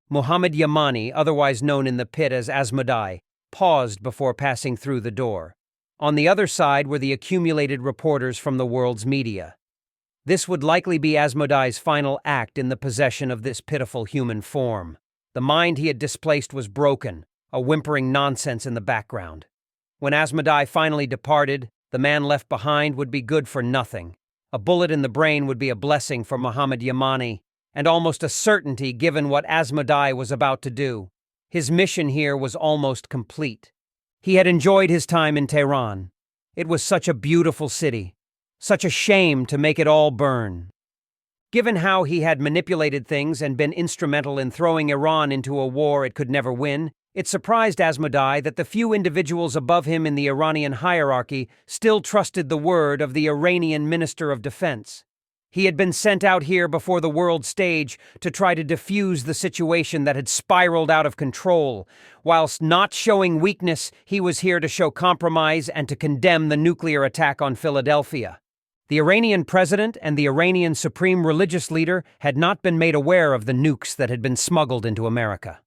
Muhammad Yamani, otherwise known in the pit as Asmodai, paused before passing through the door. On the other side were the accumulated reporters from the world's media. This would likely be Asmodai's final act in the possession of this pitiful human form. The mind he had displaced was broken, a whimpering nonsense in the background. When Asmodai finally departed, the man left behind would be good for nothing. A bullet in the brain would be a blessing for Muhammad Yamani, and almost a certainty given what Asmodai was about to do. His mission here was almost complete. He had enjoyed his time in Tehran. It was such a beautiful city. Such a shame to make it all burn. Given how he had manipulated things and been instrumental in throwing Iran into a war it could never win, it surprised Asmodai that the few individuals above him in the Iranian hierarchy still trusted the word of the Iranian Minister of Defense. He had been sent out here before the world stage to try to defuse the situation that had spiraled out of control. Whilst not showing weakness, he was here to show compromise and to condemn the nuclear attack on Philadelphia. The Iranian president and the Iranian supreme religious leader had not been made aware of the nukes that had been smuggled into America.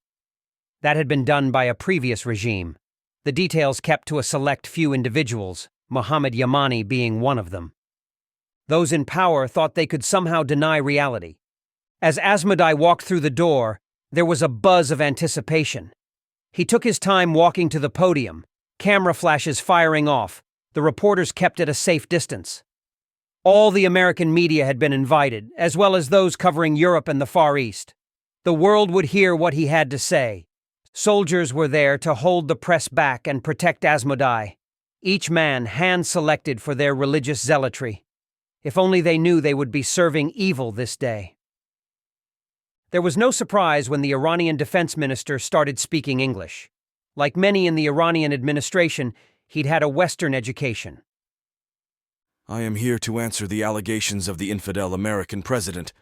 That had been done by a previous regime. The details kept to a select few individuals, Muhammad Yamani being one of them. Those in power thought they could somehow deny reality. As Asmodai walked through the door, there was a buzz of anticipation. He took his time walking to the podium, camera flashes firing off, the reporters kept at a safe distance. All the American media had been invited, as well as those covering Europe and the Far East. The world would hear what he had to say. Soldiers were there to hold the press back and protect Asmodai, each man hand-selected for their religious zealotry. If only they knew they would be serving evil this day. There was no surprise when the Iranian defense minister started speaking English. Like many in the Iranian administration, he'd had a Western education. I am here to answer the allegations of the infidel American president,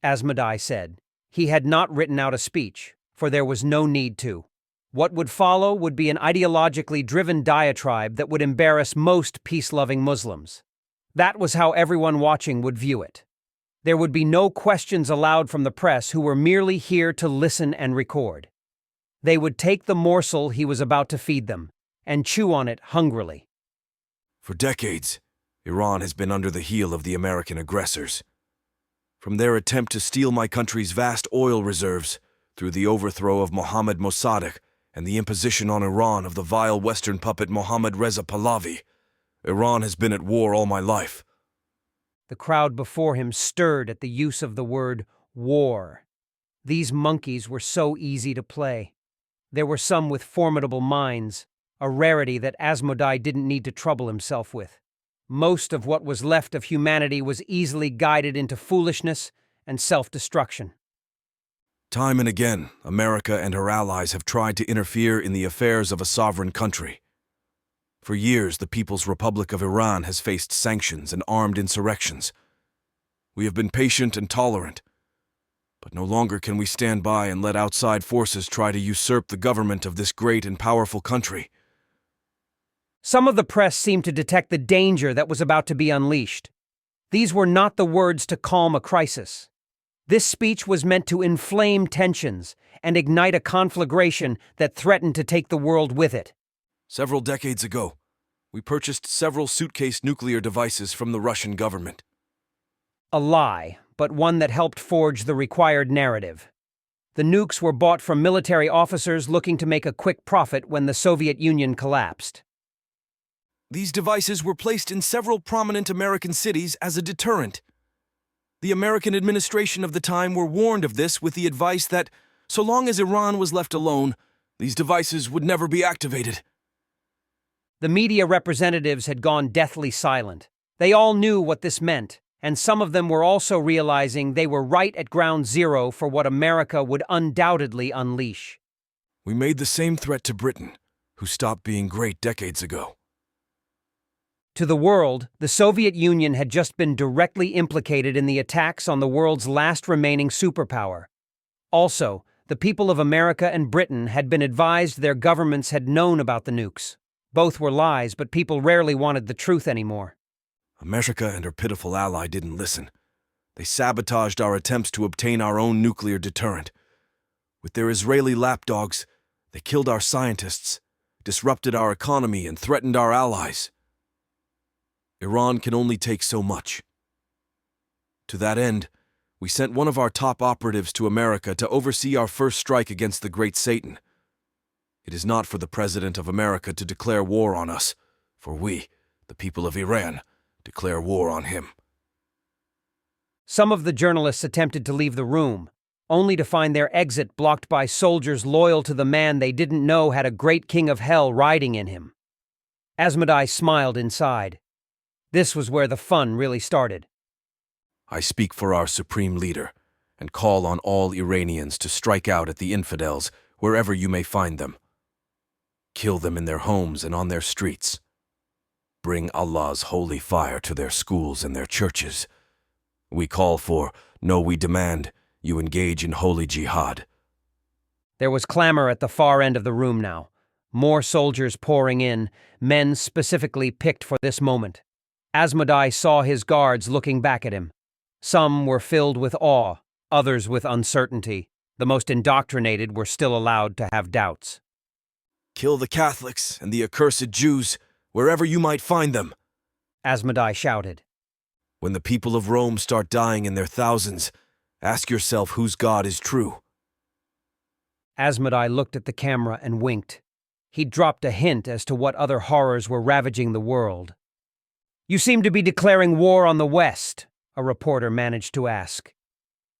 Asmodai said. He had not written out a speech, for there was no need to. What would follow would be an ideologically driven diatribe that would embarrass most peace-loving Muslims. That was how everyone watching would view it. There would be no questions allowed from the press who were merely here to listen and record. They would take the morsel he was about to feed them and chew on it hungrily. For decades, Iran has been under the heel of the American aggressors. From their attempt to steal my country's vast oil reserves, through the overthrow of Mohammad Mossadegh and the imposition on Iran of the vile Western puppet Mohammad Reza Pahlavi, Iran has been at war all my life. The crowd before him stirred at the use of the word war. These monkeys were so easy to play. There were some with formidable minds, a rarity that Asmodai didn't need to trouble himself with. Most of what was left of humanity was easily guided into foolishness and self-destruction. Time and again, America and her allies have tried to interfere in the affairs of a sovereign country. For years, the People's Republic of Iran has faced sanctions and armed insurrections. We have been patient and tolerant, but no longer can we stand by and let outside forces try to usurp the government of this great and powerful country. Some of the press seemed to detect the danger that was about to be unleashed. These were not the words to calm a crisis. This speech was meant to inflame tensions and ignite a conflagration that threatened to take the world with it. Several decades ago, we purchased several suitcase nuclear devices from the Russian government. A lie, but one that helped forge the required narrative. The nukes were bought from military officers looking to make a quick profit when the Soviet Union collapsed. These devices were placed in several prominent American cities as a deterrent. The American administration of the time were warned of this with the advice that, so long as Iran was left alone, these devices would never be activated. The media representatives had gone deathly silent. They all knew what this meant, and some of them were also realizing they were right at ground zero for what America would undoubtedly unleash. We made the same threat to Britain, who stopped being great decades ago. To the world, the Soviet Union had just been directly implicated in the attacks on the world's last remaining superpower. Also, the people of America and Britain had been advised their governments had known about the nukes. Both were lies, but people rarely wanted the truth anymore. America and her pitiful ally didn't listen. They sabotaged our attempts to obtain our own nuclear deterrent. With their Israeli lapdogs, they killed our scientists, disrupted our economy, and threatened our allies. Iran can only take so much. To that end, we sent one of our top operatives to America to oversee our first strike against the Great Satan. It is not for the President of America to declare war on us, for we, the people of Iran, declare war on him. Some of the journalists attempted to leave the room, only to find their exit blocked by soldiers loyal to the man they didn't know had a great king of hell riding in him. Asmodai smiled inside. This was where the fun really started. I speak for our supreme leader, and call on all Iranians to strike out at the infidels wherever you may find them. Kill them in their homes and on their streets. Bring Allah's holy fire to their schools and their churches. We call for, no, we demand, you engage in holy jihad. There was clamor at the far end of the room now. More soldiers pouring in, men specifically picked for this moment. Asmodai saw his guards looking back at him. Some were filled with awe, others with uncertainty. The most indoctrinated were still allowed to have doubts. Kill the Catholics and the accursed Jews, wherever you might find them, Asmodai shouted. When the people of Rome start dying in their thousands, ask yourself whose God is true. Asmodai looked at the camera and winked. He'd dropped a hint as to what other horrors were ravaging the world. You seem to be declaring war on the West, a reporter managed to ask.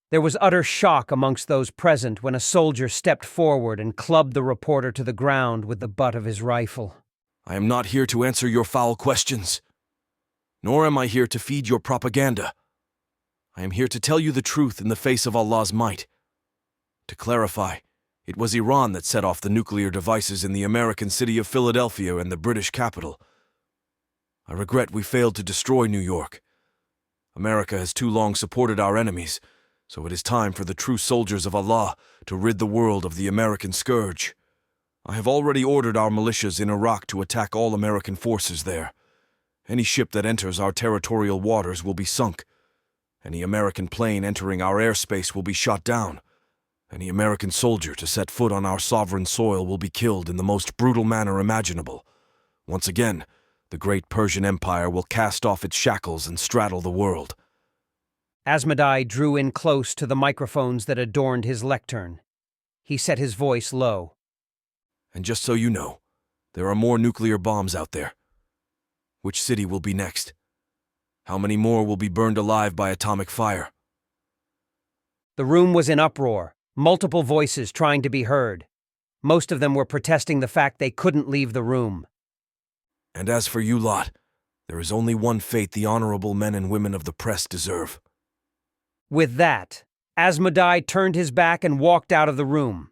There was utter shock amongst those present when a soldier stepped forward and clubbed the reporter to the ground with the butt of his rifle. I am not here to answer your foul questions, nor am I here to feed your propaganda. I am here to tell you the truth in the face of Allah's might. To clarify, it was Iran that set off the nuclear devices in the American city of Philadelphia and the British capital. I regret we failed to destroy New York. America has too long supported our enemies, so it is time for the true soldiers of Allah to rid the world of the American scourge. I have already ordered our militias in Iraq to attack all American forces there. Any ship that enters our territorial waters will be sunk. Any American plane entering our airspace will be shot down. Any American soldier to set foot on our sovereign soil will be killed in the most brutal manner imaginable. Once again, the great Persian Empire will cast off its shackles and straddle the world. Asmodai drew in close to the microphones that adorned his lectern. He set his voice low. And just so you know, there are more nuclear bombs out there. Which city will be next? How many more will be burned alive by atomic fire? The room was in uproar, multiple voices trying to be heard. Most of them were protesting the fact they couldn't leave the room. And as for you lot, there is only one fate the honorable men and women of the press deserve. With that, Asmodai turned his back and walked out of the room.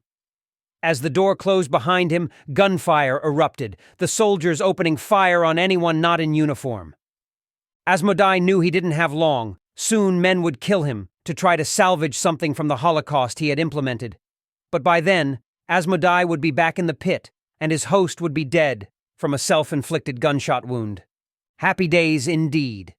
As the door closed behind him, gunfire erupted, the soldiers opening fire on anyone not in uniform. Asmodai knew he didn't have long. Soon men would kill him to try to salvage something from the Holocaust he had implemented. But by then, Asmodai would be back in the pit, and his host would be dead from a self-inflicted gunshot wound. Happy days indeed.